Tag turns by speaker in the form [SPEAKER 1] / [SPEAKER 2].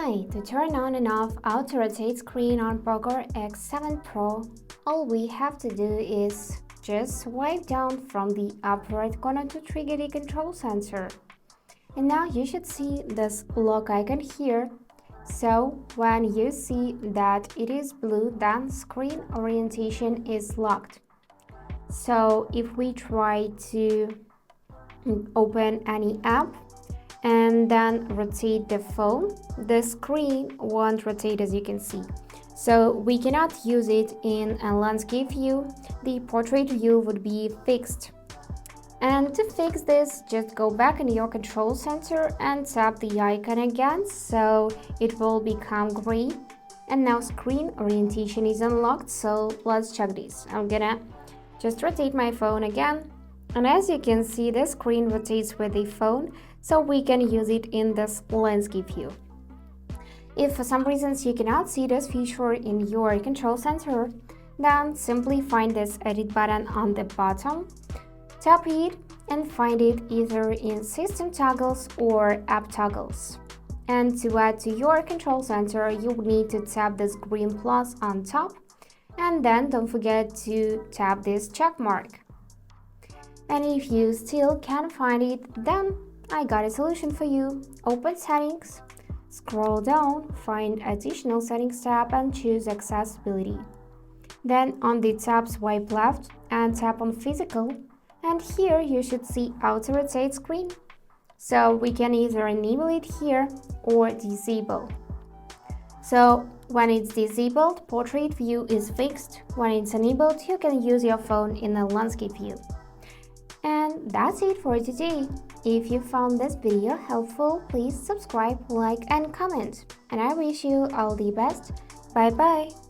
[SPEAKER 1] Hi, to turn on and off auto rotate screen on POCO X7 Pro, all we have to do is just swipe down from the upper right corner to trigger the control sensor. And now you should see this lock icon here. So when you see that it is blue, then screen orientation is locked. So if we try to open any app and then rotate the phone, the screen won't rotate, as you can see. So we cannot use it in a landscape view. The portrait view would be fixed. And to fix this, just go back in your control center and tap the icon again, so it will become gray. And now screen orientation is unlocked, so let's check this. I'm gonna just rotate my phone again. And as you can see, the screen rotates with the phone, so we can use it in this landscape view. If for some reasons you cannot see this feature in your control center, then simply find this edit button on the bottom, tap it and find it either in system toggles or app toggles. And to add to your control center, you will need to tap this green plus on top, and then don't forget to tap this check mark. And if you still can't find it, then I got a solution for you. Open settings, scroll down, find additional settings tab and choose accessibility. Then on the tab, swipe left and tap on physical, and here you should see auto rotate screen. So we can either enable it here or disable. So when it's disabled, portrait view is fixed. When it's enabled, you can use your phone in a landscape view. And that's it for today. If you found this video helpful, please subscribe, like and comment. And I wish you all the best. Bye bye.